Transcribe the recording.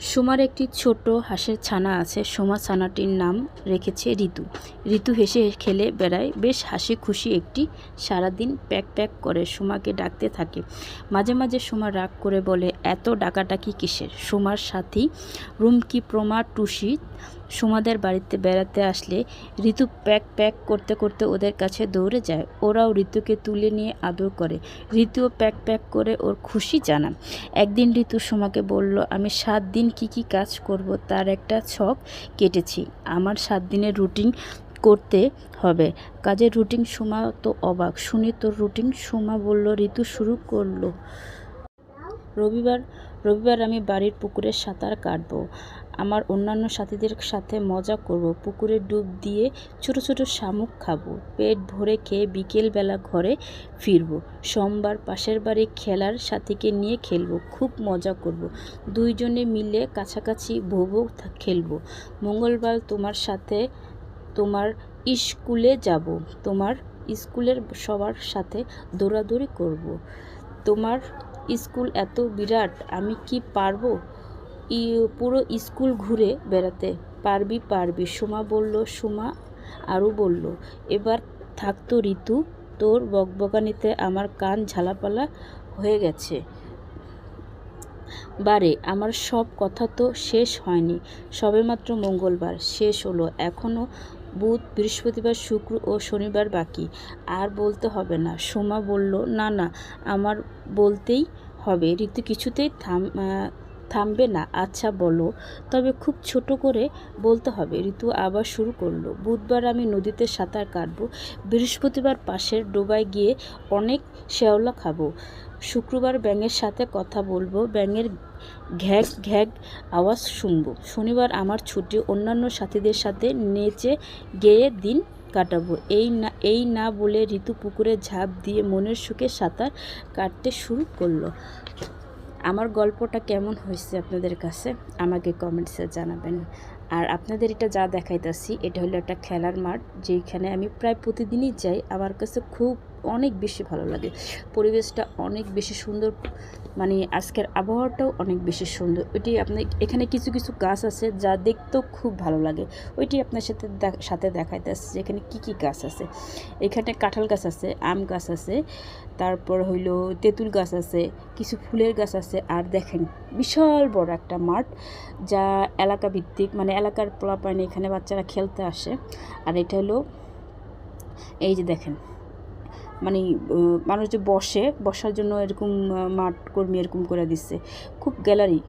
সুমার একটি ছোট হাঁসের ছানা আছে। সুমা ছানাটির নাম রেখেছে ঋতু। ঋতু হেসে খেলে বেড়ায়, বেশ হাসি খুশি একটি। সারাদিন প্যাক প্যাক করে সুমাকে ডাকতে থাকে। মাঝে মাঝে সুমা রাগ করে বলে, এত ডাকাডাকি কিসের? সুমার সাথী রুমকি, প্রমা, টুসি সুমাদের বাড়িতে বেড়াতে আসলে ঋতু প্যাক প্যাক করতে করতে ওদের কাছে দৌড়ে যায়। ওরাও ঋতুকে তুলে নিয়ে আদর করে। ঋতুও প্যাক প্যাক করে ওর খুশি জানান। একদিন ঋতু সুমাকে বলল, আমি 7 দিন কি কাজ করব তার একটা ছক কেটেছি। আমার 7 দিনের রুটিন করতে হবে। কাজের রুটিন? সুমা তো অবাক শুনি তোর রুটিন। সুমা বলল, ঋতু শুরু করলো। রবিবার রবিবার আমি বাড়ির পুকুরে সাঁতার কাটবো। আমার অন্যান্য সাথীদের সাথে মজা করব। পুকুরে ডুব দিয়ে ছোট ছোট শামুক খাবো। পেট ভরে খেয়ে বিকেলবেলা ঘরে ফিরবো। সোমবার পাশের বাড়ি খেলার সাথীকে নিয়ে খেলবো, খুব মজা করব। দুইজনে মিলে কাছাকাছি ভোবো খেলবো। মঙ্গলবার তোমার সাথে তোমার স্কুলে যাব। তোমার স্কুলের সবার সাথে দৌড়াদৌড়ি করব। তোমার স্কুল এত বিরাট, আমি কি পারবো পুরো স্কুল ঘুরে বেড়াতে? পারবি। সুমা বলল। সুমা আরও বলল, এবার থাকতো ঋতু, তোর বকবকানিতে আমার কান ঝালাপালা হয়ে গেছে। বারে, আমার সব কথা তো শেষ হয়নি। সবেমাত্র মঙ্গলবার শেষ হলো, এখনও বুধ, বৃহস্পতিবার, শুক্র ও শনিবার বাকি। আর বলতে হবে না। সোমা বলল, না আমার বলতেই হবে। ঋতু কিছুতেই থামবে না। আচ্ছা বলো, তবে খুব ছোট করে বলতে হবে। ঋতু আবার শুরু করলো। বুধবার আমি নদীতে সাঁতার কাটবো। বৃহস্পতিবার পাশের ডোবায় গিয়ে অনেক শ্যাওলা খাবো। শুক্রবার ব্যাঙের সাথে কথা বলবো, ব্যাঙের ঘ্যাগ ঘ্যাগ আওয়াজ শুনবো। শনিবার আমার ছুটি, অন্যান্য সাথীদের সাথে নেচে গেয়ে দিন কাটাবো। এই না বলে ঋতু পুকুরে ঝাঁপ দিয়ে মনের সুখে সাঁতার কাটতে শুরু করলো। আমার গল্পটা কেমন হয়েছে আপনাদের কাছে আমাকে কমেন্টসে জানাবেন। আর আপনাদের এটা যা দেখাইতেছি, এটা হলো একটা খেলার মাঠ, যেখানে আমি প্রায় প্রতিদিনই যাই। আমার কাছে অনেক বেশি ভালো লাগে। পরিবেশটা অনেক বেশি সুন্দর, মানে আজকের আবহাওয়াটাও অনেক বেশি সুন্দর। ওইটি আপনি এখানে কিছু কিছু গাছ আছে যা দেখতেও খুব ভালো লাগে। ওইটি আপনার সাথে দেখাইতেছে যেখানে কি গাছ আছে। এখানে কাঁঠাল গাছ আছে, আম গাছ আছে, তারপর হইলো তেঁতুল গাছ আছে, কিছু ফুলের গাছ আছে। আর দেখেন বিশাল বড় একটা মাঠ, যা এলাকা ভিত্তিক, মানে এলাকার পোলাপাইন এখানে বাচ্চারা খেলতে আসে। আর এটা হলো, এই যে দেখেন, মানে মানুষ যে বসার জন্য এরকম মাঠ কর্মী এরকম করে দিচ্ছে, খুব গ্যালারি।